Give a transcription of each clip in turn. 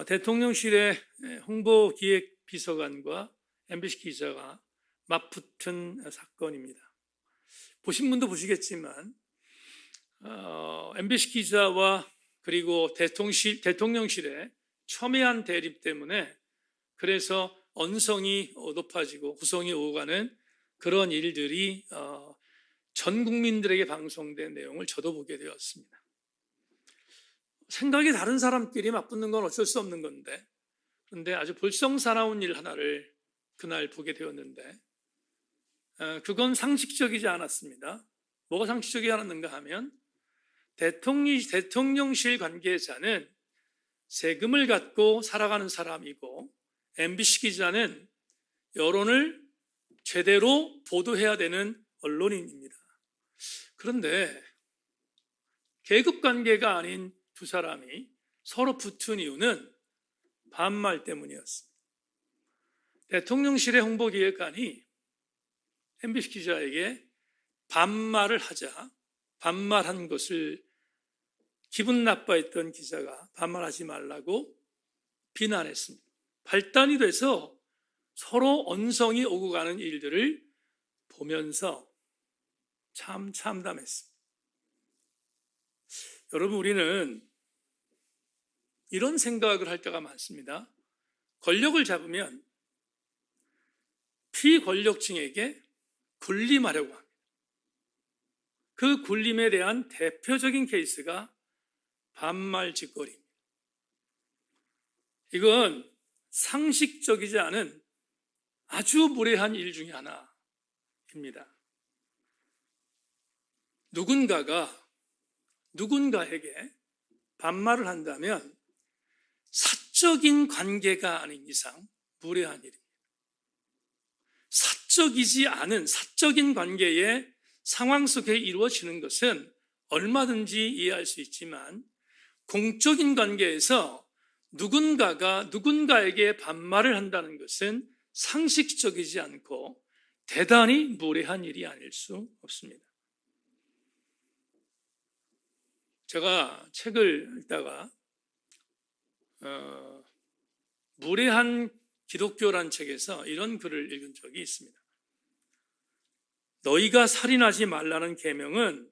대통령실의 홍보기획비서관과 MBC 기자가 맞붙은 사건입니다. 보신 분도 보시겠지만 MBC 기자와 그리고 대통령실의 첨예한 대립 때문에 그래서 언성이 높아지고 구성이 오가는 그런 일들이 전 국민들에게 방송된 내용을 저도 보게 되었습니다. 생각이 다른 사람끼리 맞붙는 건 어쩔 수 없는 건데, 그런데 아주 볼썽사나운 일 하나를 그날 보게 되었는데, 그건 상식적이지 않았습니다. 뭐가 상식적이지 않았는가 하면 대통령실 관계자는 세금을 갖고 살아가는 사람이고 MBC 기자는 여론을 제대로 보도해야 되는 언론인입니다. 그런데 계급관계가 아닌 두 사람이 서로 붙은 이유는 반말 때문이었습니다. 대통령실의 홍보기획관이 MBC 기자에게 반말을 하자 반말한 것을 기분 나빠했던 기자가 반말하지 말라고 비난했습니다. 발단이 돼서 서로 언성이 오고 가는 일들을 보면서 참 참담했습니다. 여러분, 우리는 이런 생각을 할 때가 많습니다. 권력을 잡으면 피권력층에게 군림하려고 합니다. 그 군림에 대한 대표적인 케이스가 반말 짓거리입니다. 이건 상식적이지 않은 아주 무례한 일 중에 하나입니다. 누군가가 누군가에게 반말을 한다면 사적인 관계가 아닌 이상 무례한 일입니다. 사적이지 않은 사적인 관계의 상황 속에 이루어지는 것은 얼마든지 이해할 수 있지만 공적인 관계에서 누군가가 누군가에게 반말을 한다는 것은 상식적이지 않고 대단히 무례한 일이 아닐 수 없습니다. 제가 책을 읽다가 무례한 기독교란 책에서 이런 글을 읽은 적이 있습니다. 너희가 살인하지 말라는 계명은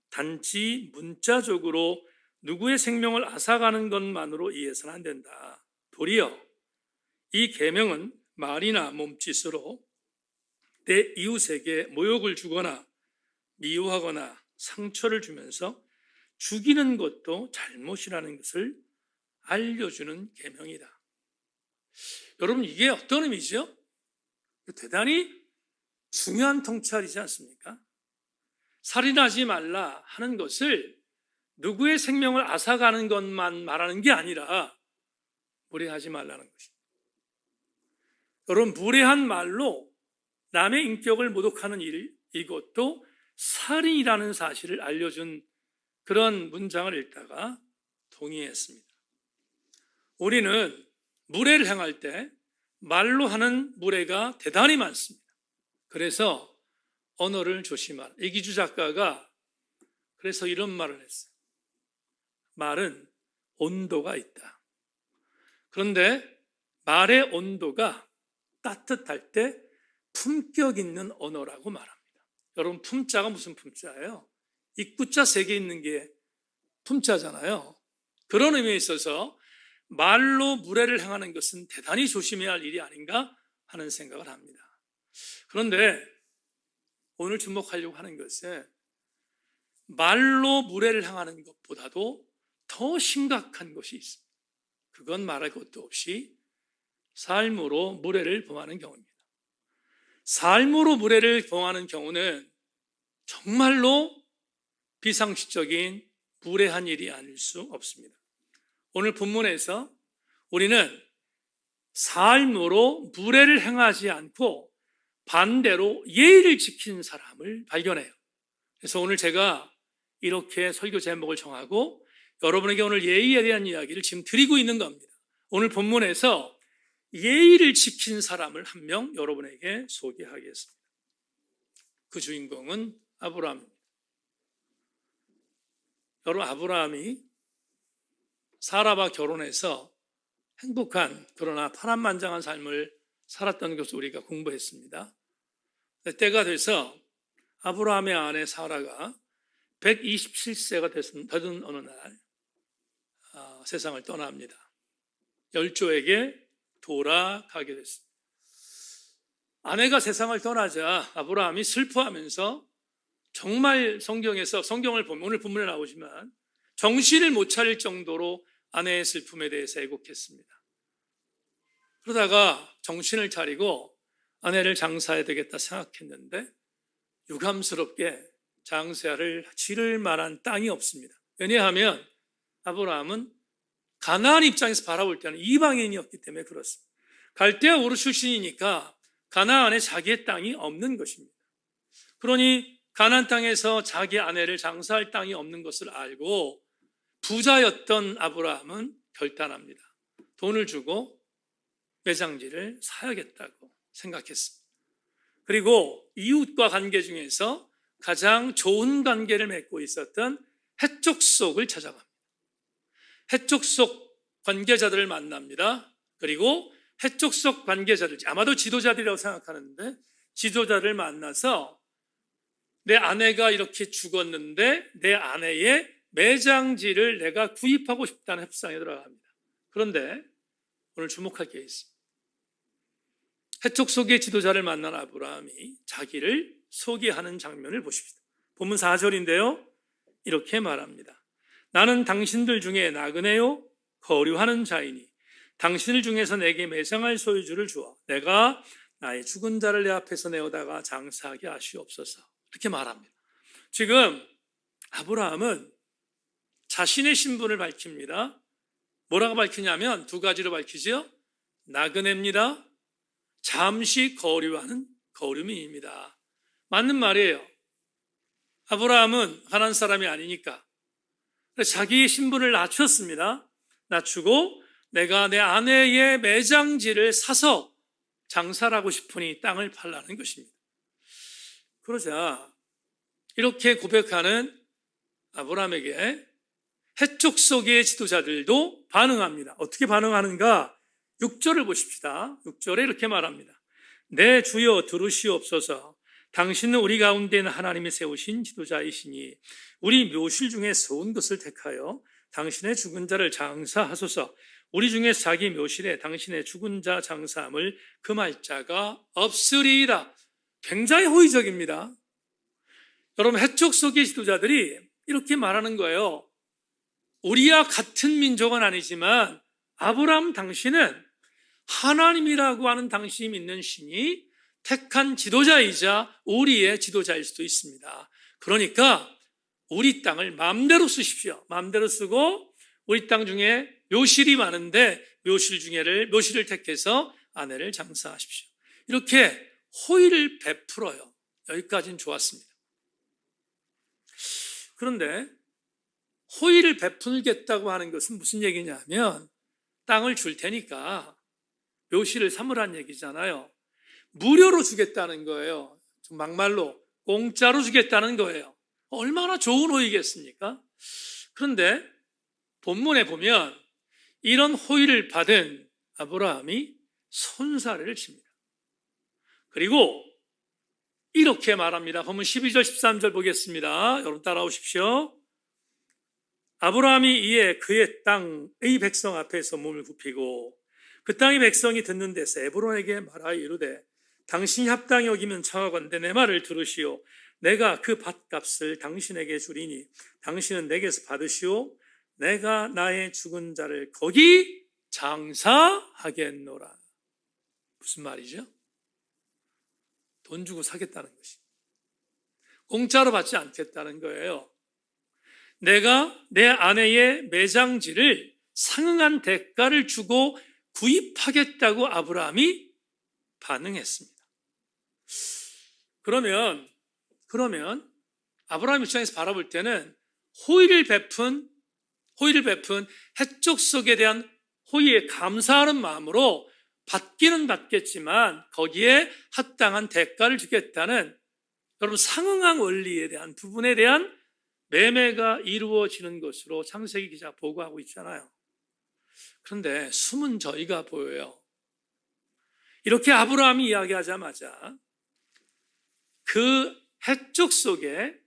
단지 문자적으로 누구의 생명을 앗아가는 것만으로 이해해서는 안 된다. 도리어 이 계명은 말이나 몸짓으로 내 이웃에게 모욕을 주거나 미워하거나 상처를 주면서 죽이는 것도 잘못이라는 것을 알려주는 계명이다. 여러분, 이게 어떤 의미죠? 대단히 중요한 통찰이지 않습니까? 살인하지 말라 하는 것을 누구의 생명을 앗아가는 것만 말하는 게 아니라 무례하지 말라는 것입니다. 여러분, 무례한 말로 남의 인격을 모독하는 일, 이것도 살인이라는 사실을 알려준 그런 문장을 읽다가 동의했습니다. 우리는 무례를 행할 때 말로 하는 무례가 대단히 많습니다. 그래서 언어를 조심하라. 이기주 작가가 그래서 이런 말을 했어요. 말은 온도가 있다. 그런데 말의 온도가 따뜻할 때 품격 있는 언어라고 말합니다. 여러분, 품자가 무슨 품자예요? 입구자 3개 있는 게 품자잖아요. 그런 의미에 있어서 말로 무례를 행하는 것은 대단히 조심해야 할 일이 아닌가 하는 생각을 합니다. 그런데 오늘 주목하려고 하는 것은 말로 무례를 행하는 것보다도 더 심각한 것이 있습니다. 그건 말할 것도 없이 삶으로 무례를 범하는 경우입니다. 삶으로 무례를 범하는 경우는 정말로 비상식적인 무례한 일이 아닐 수 없습니다. 오늘 본문에서 우리는 삶으로 무례를 행하지 않고 반대로 예의를 지킨 사람을 발견해요. 그래서 오늘 제가 이렇게 설교 제목을 정하고 여러분에게 오늘 예의에 대한 이야기를 지금 드리고 있는 겁니다. 오늘 본문에서 예의를 지킨 사람을 한 명 여러분에게 소개하겠습니다. 그 주인공은 아브라함입니다. 여러분, 아브라함이 사라와 결혼해서 행복한 그러나 파란만장한 삶을 살았던 것을 우리가 공부했습니다. 때가 돼서 아브라함의 아내 사라가 127세가 되던 어느 날 세상을 떠납니다. 열조에게 돌아가게 됐습니다. 아내가 세상을 떠나자 아브라함이 슬퍼하면서 정말 성경을 보면 오늘 본문에 나오지만 정신을 못 차릴 정도로 아내의 슬픔에 대해서 애곡했습니다. 그러다가 정신을 차리고 아내를 장사해야 되겠다 생각했는데 유감스럽게 장사를 지를 만한 땅이 없습니다. 왜냐하면 아브라함은 가나안 입장에서 바라볼 때는 이방인이었기 때문에 그렇습니다. 갈대아 우르 출신이니까 가나안에 자기의 땅이 없는 것입니다. 그러니 가나안 땅에서 자기 아내를 장사할 땅이 없는 것을 알고 부자였던 아브라함은 결단합니다. 돈을 주고 매장지를 사야겠다고 생각했습니다. 그리고 이웃과 관계 중에서 가장 좋은 관계를 맺고 있었던 해족속을 찾아갑니다. 해족속 관계자들을 만납니다. 그리고 해족속 관계자들, 아마도 지도자들이라고 생각하는데 지도자를 만나서 내 아내가 이렇게 죽었는데 내 아내의 매장지를 내가 구입하고 싶다는 협상에 들어갑니다. 그런데 오늘 주목할 게 있습니다. 해족속의 지도자를 만난 아브라함이 자기를 소개하는 장면을 보십시다. 본문 4절인데요. 이렇게 말합니다. 나는 당신들 중에 나그네요 거류하는 자이니 당신들 중에서 내게 매장할 소유주를 주어 내가 나의 죽은 자를 내 앞에서 내어다가 장사하게 하시옵소서. 이렇게 말합니다. 지금 아브라함은 자신의 신분을 밝힙니다. 뭐라고 밝히냐면 두 가지로 밝히죠. 나그네입니다. 잠시 거류하는 거류민입니다. 맞는 말이에요. 아브라함은 가난한 사람이 아니니까 자기의 신분을 낮췄습니다. 낮추고 내가 내 아내의 매장지를 사서 장사를 하고 싶으니 땅을 팔라는 것입니다. 그러자 이렇게 고백하는 아브라함에게 해족속의 지도자들도 반응합니다. 어떻게 반응하는가? 6절을 보십시다. 6절에 이렇게 말합니다. 내 주여 들으시옵소서. 당신은 우리 가운데 있는 하나님이 세우신 지도자이시니 우리 묘실 중에 좋은 것을 택하여 당신의 죽은 자를 장사하소서. 우리 중에 자기 묘실에 당신의 죽은 자 장사함을 금할 자가 없으리이다. 굉장히 호의적입니다. 여러분, 해족속의 지도자들이 이렇게 말하는 거예요. 우리와 같은 민족은 아니지만 아브라함 당신은 하나님이라고 하는 당신이 믿는 신이 택한 지도자이자 우리의 지도자일 수도 있습니다. 그러니까 우리 땅을 마음대로 쓰십시오. 마음대로 쓰고 우리 땅 중에 묘실이 많은데 묘실을 택해서 아내를 장사하십시오. 이렇게 호의를 베풀어요. 여기까지는 좋았습니다. 그런데 호의를 베풀겠다고 하는 것은 무슨 얘기냐면 땅을 줄 테니까 묘실을 삼으란 얘기잖아요. 무료로 주겠다는 거예요. 막말로 공짜로 주겠다는 거예요. 얼마나 좋은 호의겠습니까? 그런데 본문에 보면 이런 호의를 받은 아브라함이 손사래를 칩니다. 그리고 이렇게 말합니다. 본문 12절 13절 보겠습니다. 여러분 따라오십시오. 아브라함이 이에 그의 땅의 백성 앞에서 몸을 굽히고 그 땅의 백성이 듣는 데서 에브론에게 말하여 이르되 당신이 합당히 여기면 청하건대 내 말을 들으시오. 내가 그 밭값을 당신에게 주리니 당신은 내게서 받으시오. 내가 나의 죽은 자를 거기 장사하겠노라. 무슨 말이죠? 돈 주고 사겠다는 것이 공짜로 받지 않겠다는 거예요. 내가 내 아내의 매장지를 상응한 대가를 주고 구입하겠다고 아브라함이 반응했습니다. 그러면 아브라함 입장에서 바라볼 때는 호의를 베푼 해족속에 대한 호의에 감사하는 마음으로 받기는 받겠지만 거기에 합당한 대가를 주겠다는 여러분 상응한 원리에 대한 부분에 대한 매매가 이루어지는 것으로 창세기 기자가 보고하고 있잖아요. 그런데 숨은 저희가 보여요. 이렇게 아브라함이 이야기하자마자 그 해쪽 속에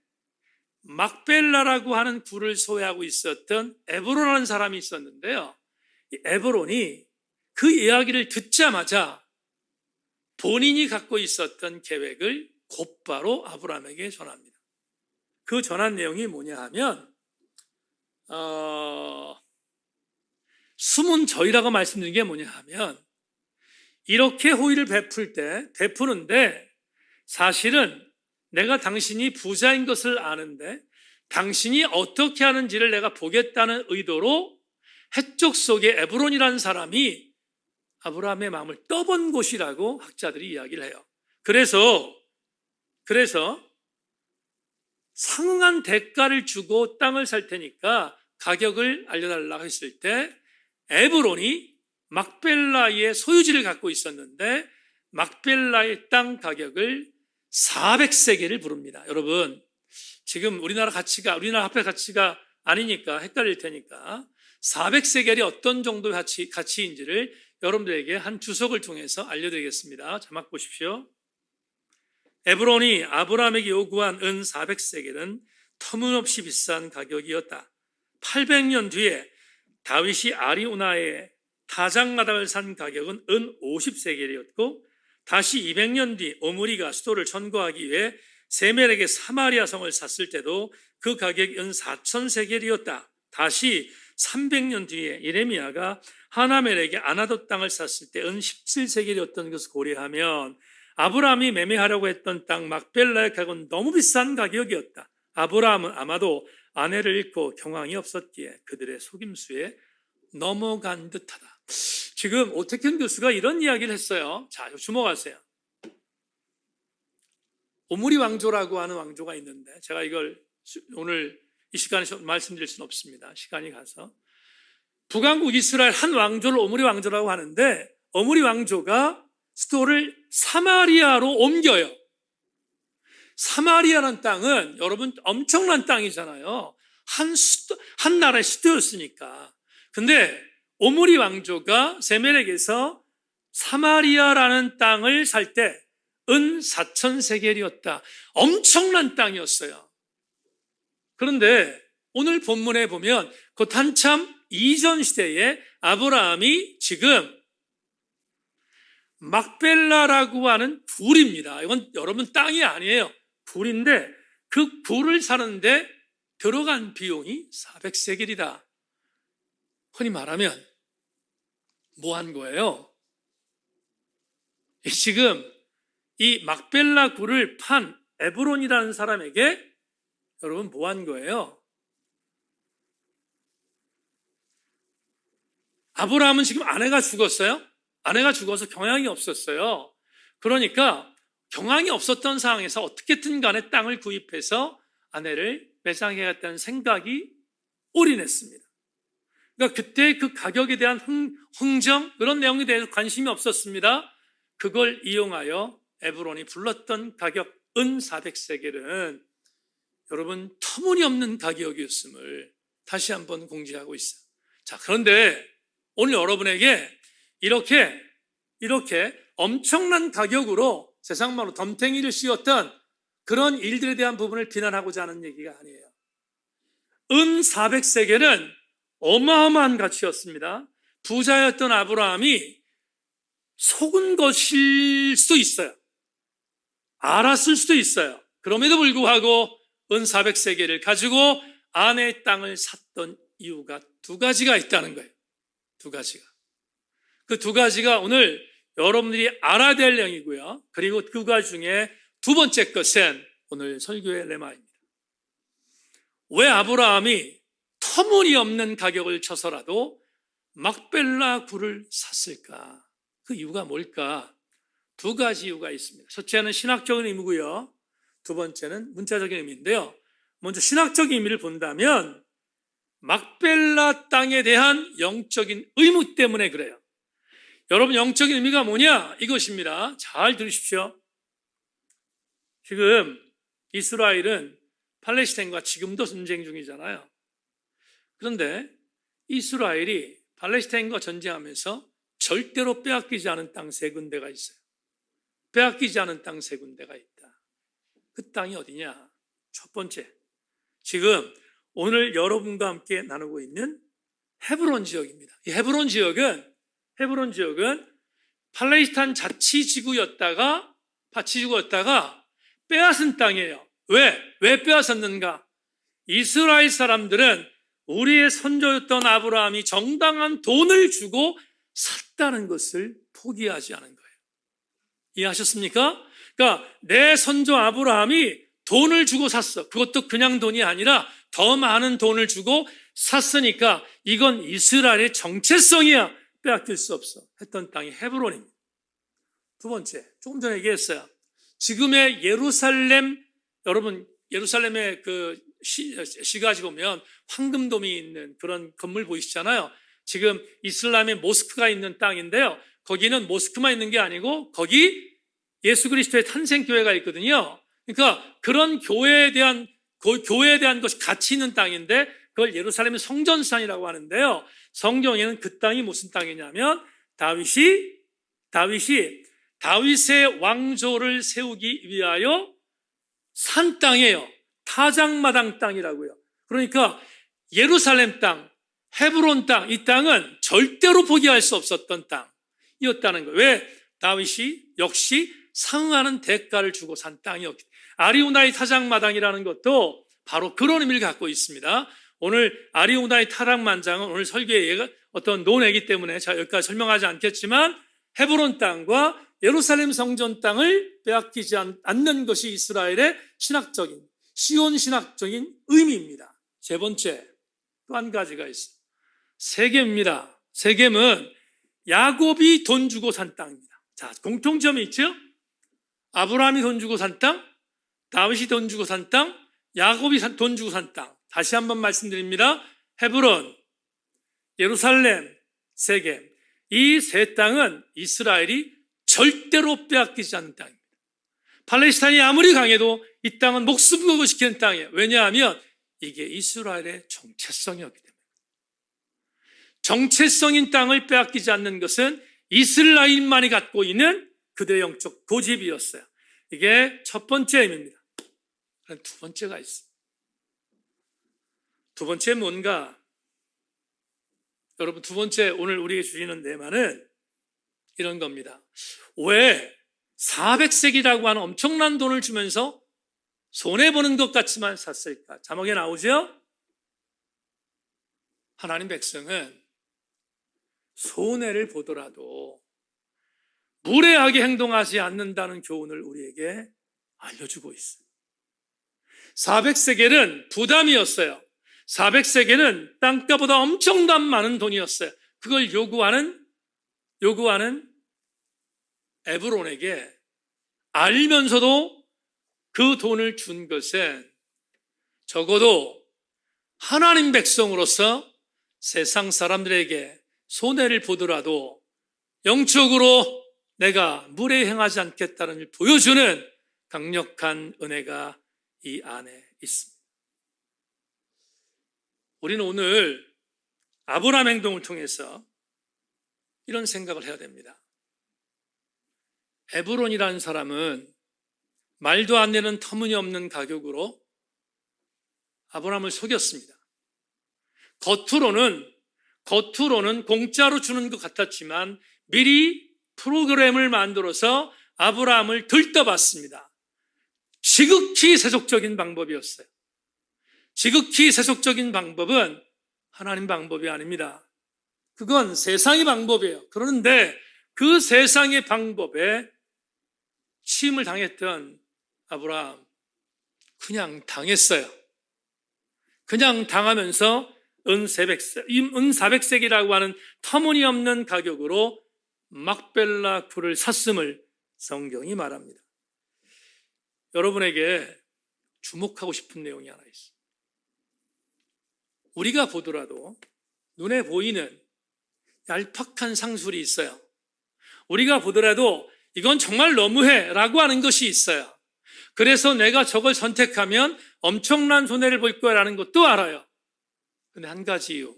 막벨라라고 하는 굴을 소유하고 있었던 에브론이라는 사람이 있었는데요. 이 에브론이 그 이야기를 듣자마자 본인이 갖고 있었던 계획을 곧바로 아브라함에게 전합니다. 그 전한 내용이 뭐냐 하면 숨은 저희라고 말씀드린 게 뭐냐 하면 이렇게 호의를 베푸는데 사실은 내가 당신이 부자인 것을 아는데 당신이 어떻게 하는지를 내가 보겠다는 의도로 해쪽 속에 에브론이라는 사람이 아브라함의 마음을 떠본 곳이라고 학자들이 이야기를 해요. 그래서 상응한 대가를 주고 땅을 살 테니까 가격을 알려달라고 했을 때 에브론이 막벨라의 소유지를 갖고 있었는데 막벨라의 땅 가격을 400세겔을 부릅니다. 여러분, 지금 우리나라 화폐 가치가 아니니까 헷갈릴 테니까 400세겔이 어떤 정도의 가치인지를 여러분들에게 한 주석을 통해서 알려드리겠습니다. 자막 보십시오. 에브론이 아브라함에게 요구한 은 400세겔은 터무니없이 비싼 가격이었다. 800년 뒤에 다윗이 아리우나에 타작마당을 산 가격은 은 50세겔이었고 다시 200년 뒤 오므리가 수도를 천거하기 위해 세멜에게 사마리아 성을 샀을 때도 그 가격이 은 4000세겔이었다. 다시 300년 뒤에 예레미야가 하나멜에게 아나돗 땅을 샀을 때 은 17세겔이었던 것을 고려하면 아브라함이 매매하려고 했던 땅 막벨라의 가격은 너무 비싼 가격이었다. 아브라함은 아마도 아내를 잃고 경황이 없었기에 그들의 속임수에 넘어간 듯하다. 지금 오태균 교수가 이런 이야기를 했어요. 자, 주목하세요. 오므리 왕조라고 하는 왕조가 있는데 제가 이걸 오늘 이 시간에 말씀드릴 수는 없습니다. 시간이 가서. 북왕국 이스라엘 한 왕조를 오므리 왕조라고 하는데 오므리 왕조가 수도를 사마리아로 옮겨요. 사마리아라는 땅은 여러분 엄청난 땅이잖아요. 한 나라의 수도였으니까. 근데 오므리 왕조가 세멜에게서 사마리아라는 땅을 살 때 은 4000세겔이었다. 엄청난 땅이었어요. 그런데 오늘 본문에 보면 그 한참 이전 시대에 아브라함이 지금 막벨라라고 하는 굴입니다. 이건 여러분 땅이 아니에요. 굴인데 그 굴을 사는데 들어간 비용이 400세겔이다. 흔히 말하면 뭐 한 거예요? 지금 이 막벨라 굴을 판 에브론이라는 사람에게 여러분 뭐 한 거예요? 아브라함은 지금 아내가 죽었어요. 아내가 죽어서 경황이 없었어요. 그러니까 경황이 없었던 상황에서 어떻게든 간에 땅을 구입해서 아내를 매장해야겠다는 생각이 올인했습니다. 그러니까 그때 그 가격에 대한 흥정 그런 내용에 대해서 관심이 없었습니다. 그걸 이용하여 에브론이 불렀던 가격 은 400세겔은 여러분 터무니없는 가격이었음을 다시 한번 공지하고 있어요. 자, 그런데 오늘 여러분에게 이렇게 엄청난 가격으로 세상말로 덤탱이를 씌웠던 그런 일들에 대한 부분을 비난하고자 하는 얘기가 아니에요. 은 400세겔은 어마어마한 가치였습니다. 부자였던 아브라함이 속은 것일 수도 있어요. 알았을 수도 있어요. 그럼에도 불구하고 은 400세겔을 가지고 아내의 땅을 샀던 이유가 두 가지가 있다는 거예요. 두 가지가. 그 두 가지가 오늘 여러분들이 알아야 될 내용이고요. 그리고 그 가지 중에 두 번째 것은 오늘 설교의 레마입니다. 왜 아브라함이 터무니없는 가격을 쳐서라도 막벨라 굴을 샀을까? 그 이유가 뭘까? 두 가지 이유가 있습니다. 첫째는 신학적인 의미고요. 두 번째는 문자적인 의미인데요. 먼저 신학적인 의미를 본다면 막벨라 땅에 대한 영적인 의무 때문에 그래요. 여러분 영적인 의미가 뭐냐? 이것입니다. 잘 들으십시오. 지금 이스라엘은 팔레스타인과 지금도 전쟁 중이잖아요. 그런데 이스라엘이 팔레스타인과 전쟁하면서 절대로 빼앗기지 않은 땅 세 군데가 있어요. 빼앗기지 않은 땅 세 군데가 있다. 그 땅이 어디냐? 첫 번째, 지금 오늘 여러분과 함께 나누고 있는 헤브론 지역입니다. 이 헤브론 지역은 팔레스타인 자치지구였다가 빼앗은 땅이에요. 왜 빼앗았는가? 이스라엘 사람들은 우리의 선조였던 아브라함이 정당한 돈을 주고 샀다는 것을 포기하지 않은 거예요. 이해하셨습니까? 그러니까 내 선조 아브라함이 돈을 주고 샀어. 그것도 그냥 돈이 아니라 더 많은 돈을 주고 샀으니까 이건 이스라엘의 정체성이야. 빼앗길 수 없어. 했던 땅이 헤브론입니다. 두 번째, 조금 전에 얘기했어요. 지금의 예루살렘, 여러분 예루살렘의 그 시가지 보면 황금돔이 있는 그런 건물 보이시잖아요. 지금 이슬람의 모스크가 있는 땅인데요. 거기는 모스크만 있는 게 아니고 거기 예수 그리스도의 탄생교회가 있거든요. 그러니까 그런 교회에 대한 것이 가치 있는 땅인데 그걸 예루살렘의 성전산이라고 하는데요. 성경에는 그 땅이 무슨 땅이냐면 다윗의 왕조를 세우기 위하여 산 땅이에요. 타작마당 땅이라고요. 그러니까 예루살렘 땅, 헤브론 땅, 이 땅은 절대로 포기할 수 없었던 땅이었다는 거예요. 왜? 다윗이 역시 상응하는 대가를 주고 산 땅이었기 때문에. 아리우나의 타작마당이라는 것도 바로 그런 의미를 갖고 있습니다. 오늘 아리우나의 타작마당은 오늘 설교의 어떤 논외이기 때문에 제가 여기까지 설명하지 않겠지만 헤브론 땅과 예루살렘 성전 땅을 빼앗기지 않는 것이 이스라엘의 시온 신학적인 의미입니다. 세 번째, 또 한 가지가 있어요. 세겜입니다. 세겜은 야곱이 돈 주고 산 땅입니다. 자, 공통점이 있죠? 아브라함이 돈 주고 산 땅, 다윗이 돈 주고 산 땅, 야곱이 돈 주고 산 땅. 다시 한번 말씀드립니다. 헤브론, 예루살렘, 세겜. 이 세 땅은 이스라엘이 절대로 빼앗기지 않는 땅입니다. 팔레스타인이 아무리 강해도 이 땅은 목숨 걸고 지키는 땅이에요. 왜냐하면 이게 이스라엘의 정체성이었기 때문에. 정체성인 땅을 빼앗기지 않는 것은 이스라엘만이 갖고 있는 그들의 영적 고집이었어요. 이게 첫 번째 의미입니다. 두 번째가 있어요. 두 번째 뭔가? 여러분, 두 번째 오늘 우리에게 주시는 내만은 이런 겁니다. 왜 400세기라고 하는 엄청난 돈을 주면서 손해보는 것 같지만 샀을까? 자막에 나오죠? 하나님 백성은 손해를 보더라도 무례하게 행동하지 않는다는 교훈을 우리에게 알려주고 있어요. 400세겔은 부담이었어요. 400세겔은 땅값보다 엄청난 많은 돈이었어요. 그걸 요구하는 에브론에게 알면서도 그 돈을 준 것은 적어도 하나님 백성으로서 세상 사람들에게 손해를 보더라도 영적으로 내가 무례히 행하지 않겠다는 걸 보여주는 강력한 은혜가 이 안에 있습니다. 우리는 오늘 아브라함 행동을 통해서 이런 생각을 해야 됩니다. 에브론이라는 사람은 말도 안 되는 터무니없는 가격으로 아브라함을 속였습니다. 겉으로는 공짜로 주는 것 같았지만 미리 프로그램을 만들어서 아브라함을 들떠봤습니다. 지극히 세속적인 방법이었어요. 지극히 세속적인 방법은 하나님 방법이 아닙니다. 그건 세상의 방법이에요. 그런데 그 세상의 방법에 침을 당했던 아브라함, 그냥 당했어요. 그냥 당하면서 은 400세기라고 하는 터무니없는 가격으로 막벨라 굴을 샀음을 성경이 말합니다. 여러분에게 주목하고 싶은 내용이 하나 있어요. 우리가 보더라도 눈에 보이는 얄팍한 상술이 있어요. 우리가 보더라도 이건 정말 너무해 라고 하는 것이 있어요. 그래서 내가 저걸 선택하면 엄청난 손해를 볼 거라는 것도 알아요. 근데 한 가지 이유,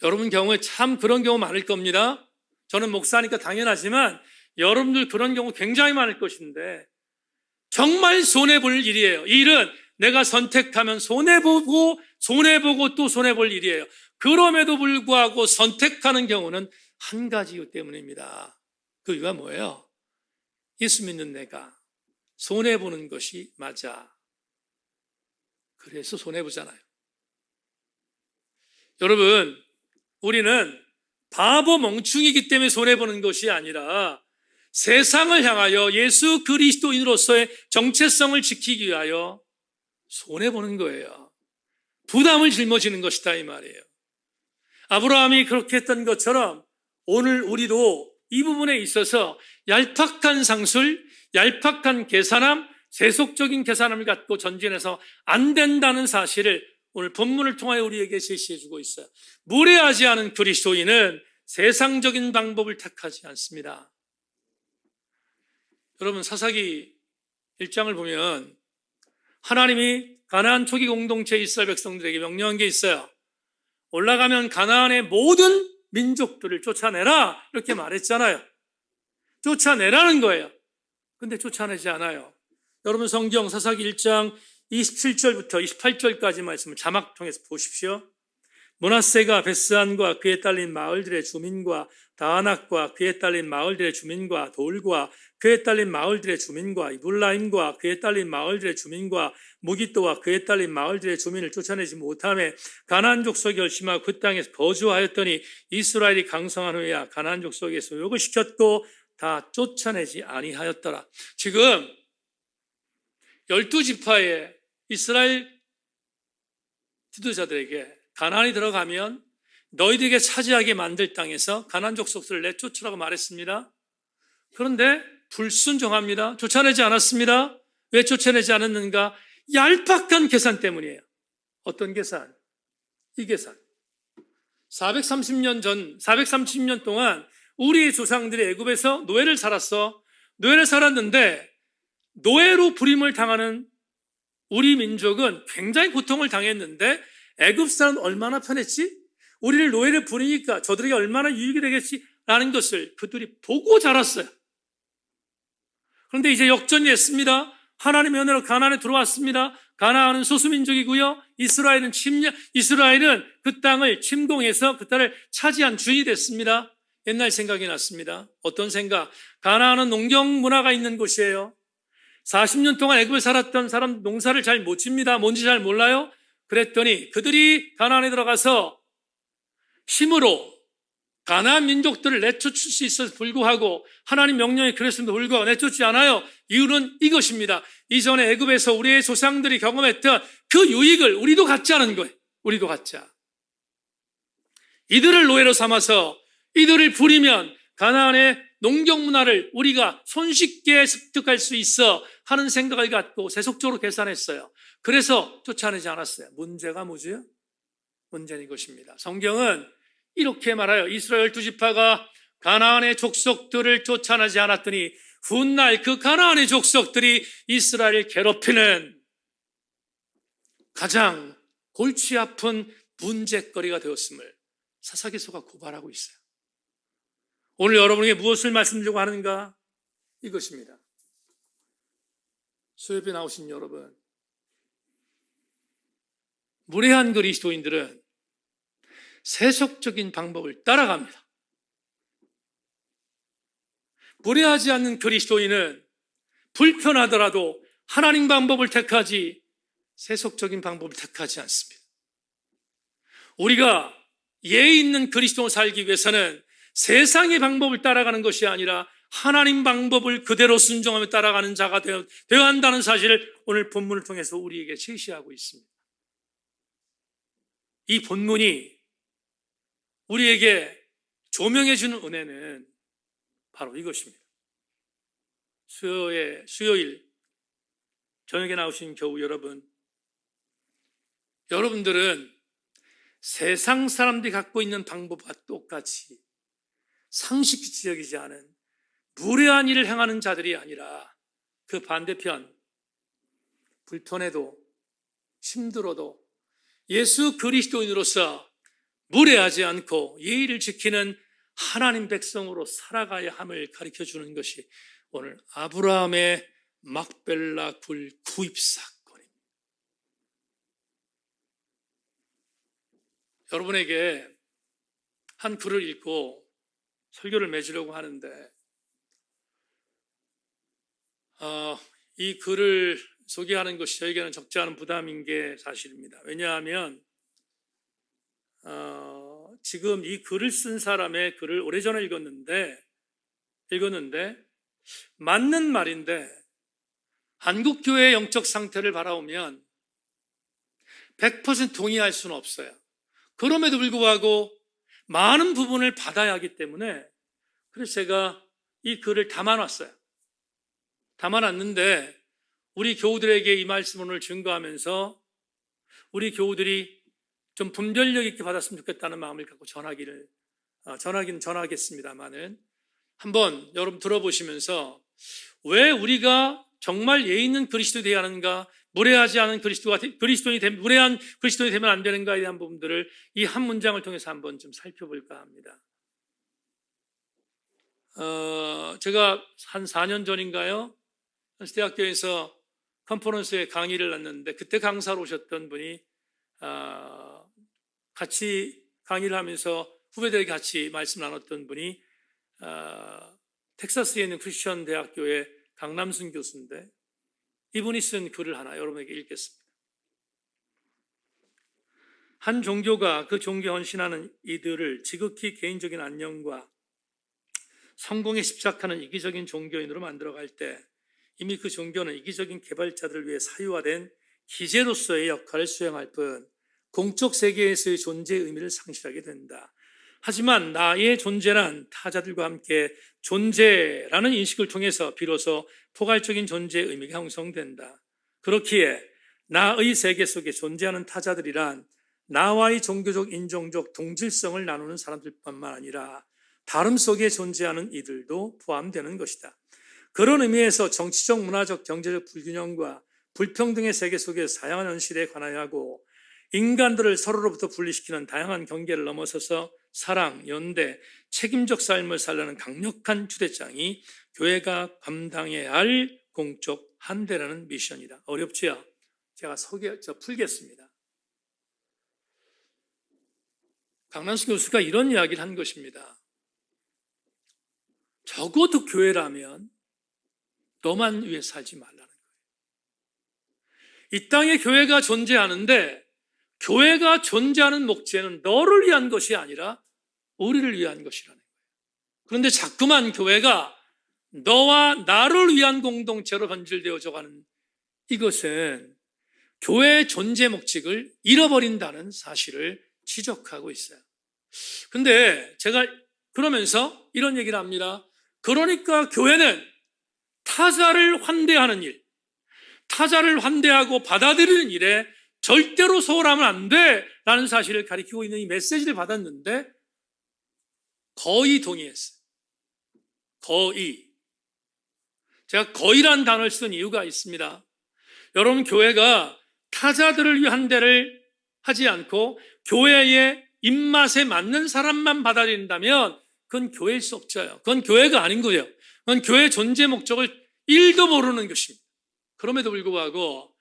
여러분 경우에 참 그런 경우 많을 겁니다. 저는 목사니까 당연하지만 여러분들 그런 경우 굉장히 많을 것인데 정말 손해볼 일이에요. 이 일은 내가 선택하면 손해보고 또 손해볼 일이에요. 그럼에도 불구하고 선택하는 경우는 한 가지 이유 때문입니다. 그 이유가 뭐예요? 예수 믿는 내가 손해보는 것이 맞아. 그래서 손해보잖아요. 여러분, 우리는 바보 멍충이기 때문에 손해보는 것이 아니라 세상을 향하여 예수 그리스도인으로서의 정체성을 지키기 위하여 손해보는 거예요. 부담을 짊어지는 것이다 이 말이에요. 아브라함이 그렇게 했던 것처럼 오늘 우리도 이 부분에 있어서 얄팍한 상술, 얄팍한 계산함, 세속적인 계산함을 갖고 전진해서 안 된다는 사실을 오늘 본문을 통하여 우리에게 제시해 주고 있어요. 무례하지 않은 그리스도인은 세상적인 방법을 택하지 않습니다. 여러분, 사사기 1장을 보면 하나님이 가나안 초기 공동체 이스라엘 백성들에게 명령한 게 있어요. 올라가면 가나안의 모든 민족들을 쫓아내라 이렇게 말했잖아요. 쫓아내라는 거예요. 근데 쫓아내지 않아요. 여러분 성경 사사기 1장 27절부터 28절까지 말씀을 자막 통해서 보십시오. 므낫세가 베스안과 그에 딸린 마을들의 주민과 다아낙과 그에 딸린 마을들의 주민과 돌과 그에 딸린 마을들의 주민과 이블라임과 그에 딸린 마을들의 주민과 무기또와 그에 딸린 마을들의 주민을 쫓아내지 못하며 가나안 족속이 결심하고 그 땅에서 거주하였더니 이스라엘이 강성한 후에야 가나안 족속에 소욕을 시켰고 다 쫓아내지 아니하였더라. 지금 12지파의 이스라엘 지도자들에게 가나안이 들어가면 너희들에게 차지하게 만들 땅에서 가나안 족속들을 내쫓으라고 말했습니다. 그런데 불순종합니다. 쫓아내지 않았습니다. 왜 쫓아내지 않았는가? 얄팍한 계산 때문이에요. 어떤 계산? 이 계산. 430년 동안 우리의 조상들이 애굽에서 노예를 살았어. 노예를 살았는데 노예로 부림을 당하는 우리 민족은 굉장히 고통을 당했는데 애굽 사람은 얼마나 편했지? 우리를 노예를 부리니까 저들에게 얼마나 유익이 되겠지라는 것을 그들이 보고 자랐어요. 그런데 이제 역전이 됐습니다. 하나님의 은혜로 가나안에 들어왔습니다. 가나안은 소수민족이고요. 이스라엘은 그 땅을 침공해서 그 땅을 차지한 주인이 됐습니다. 옛날 생각이 났습니다. 어떤 생각? 가나안은 농경 문화가 있는 곳이에요. 40년 동안 애굽에 살았던 사람 농사를 잘 못 집니다. 뭔지 잘 몰라요? 그랬더니 그들이 가나안에 들어가서 힘으로 가나안 민족들을 내쫓을 수 있어서 불구하고 하나님 명령이 그랬음에도 불구하고 내쫓지 않아요. 이유는 이것입니다. 이전에 애굽에서 우리의 조상들이 경험했던 그 유익을 우리도 갖지 않은 거예요. 우리도 갖자. 이들을 노예로 삼아서 이들을 부리면 가나안의 농경 문화를 우리가 손쉽게 습득할 수 있어 하는 생각을 갖고 세속적으로 계산했어요. 그래서 쫓아내지 않았어요. 문제가 뭐죠? 문제는 이것입니다. 성경은 이렇게 말해요. 이스라엘 12지파가 가나안의 족속들을 쫓아내지 않았더니 훗날 그 가나안의 족속들이 이스라엘을 괴롭히는 가장 골치 아픈 문제거리가 되었음을 사사기서가 고발하고 있어요. 오늘 여러분에게 무엇을 말씀드리려고 하는가? 이것입니다. 수협에 나오신 여러분, 무례한 그리스도인들은 세속적인 방법을 따라갑니다. 무례하지 않는 그리스도인은 불편하더라도 하나님 방법을 택하지 세속적인 방법을 택하지 않습니다. 우리가 예의 있는 그리스도를 살기 위해서는 세상의 방법을 따라가는 것이 아니라 하나님 방법을 그대로 순종하며 따라가는 자가 되어야 한다는 사실을 오늘 본문을 통해서 우리에게 제시하고 있습니다. 이 본문이 우리에게 조명해 주는 은혜는 바로 이것입니다. 수요일 저녁에 나오신 교우 여러분들은 세상 사람들이 갖고 있는 방법과 똑같이 상식적이지 않은 무례한 일을 행하는 자들이 아니라 그 반대편, 불편해도 힘들어도 예수 그리스도인으로서 무례하지 않고 예의를 지키는 하나님 백성으로 살아가야 함을 가르쳐주는 것이 오늘 아브라함의 막벨라 굴 구입 사건입니다. 여러분에게 한 글을 읽고 설교를 맺으려고 하는데 이 글을 소개하는 것이 저에게는 적지 않은 부담인 게 사실입니다. 왜냐하면 지금 이 글을 쓴 사람의 글을 오래전에 읽었는데 맞는 말인데 한국 교회의 영적 상태를 바라보면 100% 동의할 수는 없어요. 그럼에도 불구하고 많은 부분을 받아야 하기 때문에 그래서 제가 이 글을 담아놨는데 우리 교우들에게 이 말씀을 오늘 증거하면서 우리 교우들이 좀 분별력 있게 받았으면 좋겠다는 마음을 갖고 전하기는 전하겠습니다만은 한번 여러분 들어보시면서 왜 우리가 정말 예의 있는 그리스도 되어야 하는가, 무례하지 않은 무례한 그리스도인이 되면 안 되는가에 대한 부분들을 이 한 문장을 통해서 한번 좀 살펴볼까 합니다. 제가 한 4년 전인가요? 대학교에서 컨퍼런스에 강의를 했는데 그때 강사로 오셨던 분이 같이 강의를 하면서 후배들에게 같이 말씀 나눴던 분이 텍사스에 있는 크리스천 대학교의 강남순 교수인데 이분이 쓴 글을 하나 여러분에게 읽겠습니다. 한 종교가 그 종교에 헌신하는 이들을 지극히 개인적인 안녕과 성공에 집착하는 이기적인 종교인으로 만들어갈 때 이미 그 종교는 이기적인 개발자들을 위해 사유화된 기재로서의 역할을 수행할 뿐 공적 세계에서의 존재의 의미를 상실하게 된다. 하지만 나의 존재란 타자들과 함께 존재라는 인식을 통해서 비로소 포괄적인 존재의 의미가 형성된다. 그렇기에 나의 세계 속에 존재하는 타자들이란 나와의 종교적, 인종적 동질성을 나누는 사람들뿐만 아니라 다름 속에 존재하는 이들도 포함되는 것이다. 그런 의미에서 정치적, 문화적, 경제적 불균형과 불평등의 세계 속에서 다양한 현실에 관하여 하고 인간들을 서로로부터 분리시키는 다양한 경계를 넘어서서 사랑, 연대, 책임적 삶을 살려는 강력한 주대장이 교회가 감당해야 할 공적 한대라는 미션이다. 어렵지요? 제가 풀겠습니다. 강남순 교수가 이런 이야기를 한 것입니다. 적어도 교회라면 너만 위해 살지 말라는 거예요. 이 땅에 교회가 존재하는데 교회가 존재하는 목적은 너를 위한 것이 아니라 우리를 위한 것이라는 거예요. 그런데 자꾸만 교회가 너와 나를 위한 공동체로 변질되어져 가는 이것은 교회의 존재 목적을 잃어버린다는 사실을 지적하고 있어요. 근데 제가 그러면서 이런 얘기를 합니다. 그러니까 교회는 타자를 환대하는 일, 타자를 환대하고 받아들이는 일에 절대로 소홀하면 안 돼라는 사실을 가리키고 있는 이 메시지를 받았는데 거의 동의했어요. 거의. 제가 거의란 단어를 쓴 이유가 있습니다. 여러분, 교회가 타자들을 위한 대를 하지 않고 교회의 입맛에 맞는 사람만 받아들인다면 그건 교회일 수 없어요. 그건 교회가 아닌 거예요. 그건 교회의 존재 목적을 1도 모르는 것입니다. 그럼에도 불구하고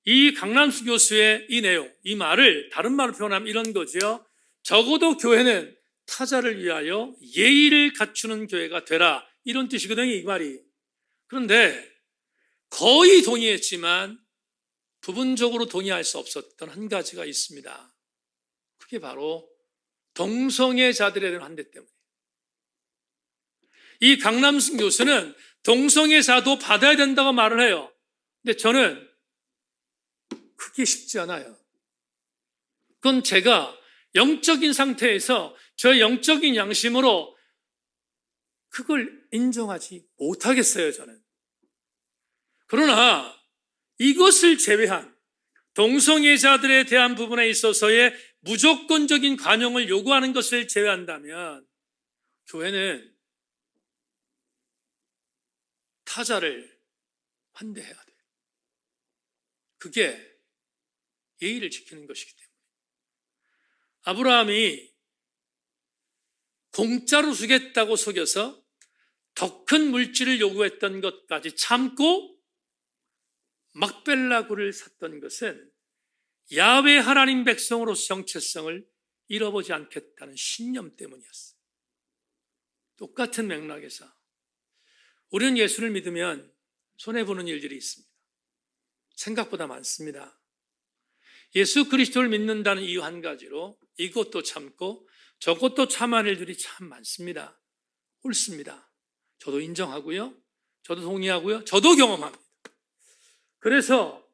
이 강남수 교수의 이 내용, 이 말을 다른 말로 표현하면 이런 거죠. 적어도 교회는 타자를 위하여 예의를 갖추는 교회가 되라, 이런 뜻이거든요, 이 말이. 그런데 거의 동의했지만 부분적으로 동의할 수 없었던 한 가지가 있습니다. 그게 바로 동성애자들에 대한 환대 때문이에요. 이 강남순 교수는 동성애자도 받아야 된다고 말을 해요. 근데 저는 그게 쉽지 않아요. 그건 제가 영적인 상태에서 저의 영적인 양심으로 그걸 인정하지 못하겠어요, 저는. 그러나 이것을 제외한 동성애자들에 대한 부분에 있어서의 무조건적인 관용을 요구하는 것을 제외한다면 교회는 타자를 환대해야 돼요. 그게 예의를 지키는 것이기 때문에. 아브라함이 공짜로 주겠다고 속여서 더 큰 물질을 요구했던 것까지 참고 막벨라 굴을 샀던 것은 야훼 하나님 백성으로서 정체성을 잃어보지 않겠다는 신념 때문이었어요. 똑같은 맥락에서 우리는 예수를 믿으면 손해보는 일들이 있습니다. 생각보다 많습니다. 예수 그리스도를 믿는다는 이유 한 가지로 이것도 참고 저것도 참아낼 일들이 참 많습니다. 옳습니다. 저도 인정하고요. 저도 동의하고요. 저도 경험합니다. 그래서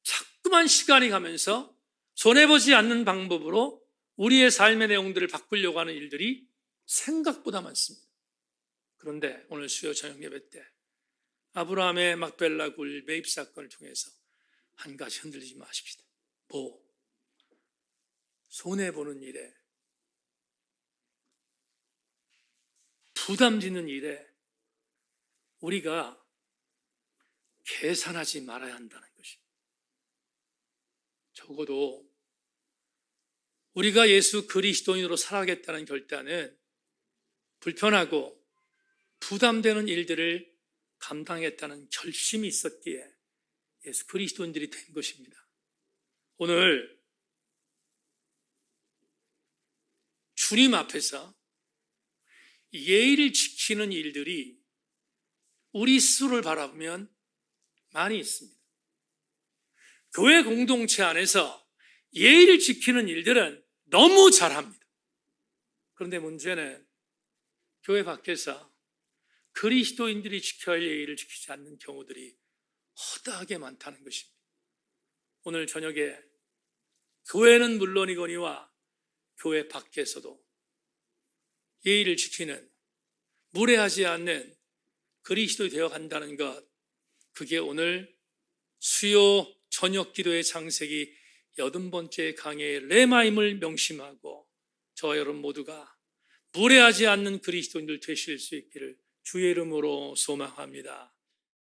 자꾸만 시간이 가면서 손해보지 않는 방법으로 우리의 삶의 내용들을 바꾸려고 하는 일들이 생각보다 많습니다. 그런데 오늘 수요 저녁 예배 때 아브라함의 막벨라 굴 매입 사건을 통해서 한 가지 흔들리지 마십시다. 손해보는 일에, 부담짓는 일에 우리가 계산하지 말아야 한다는 것입니다. 적어도 우리가 예수 그리스도인으로 살아가겠다는 결단은 불편하고 부담되는 일들을 감당했다는 결심이 있었기에 예수 그리스도인들이 된 것입니다. 오늘 주님 앞에서 예의를 지키는 일들이 우리 스스로를 바라보면 많이 있습니다. 교회 공동체 안에서 예의를 지키는 일들은 너무 잘합니다. 그런데 문제는 교회 밖에서 그리스도인들이 지켜야 할 예의를 지키지 않는 경우들이 허다하게 많다는 것입니다. 오늘 저녁에 교회는 물론이거니와 교회 밖에서도 예의를 지키는, 무례하지 않는 그리스도이 되어 간다는 것, 그게 오늘 수요 저녁 기도의 창세기 80번째 강해의 레마임을 명심하고 저와 여러분 모두가 무례하지 않는 그리스도인들 되실 수 있기를 주의 이름으로 소망합니다.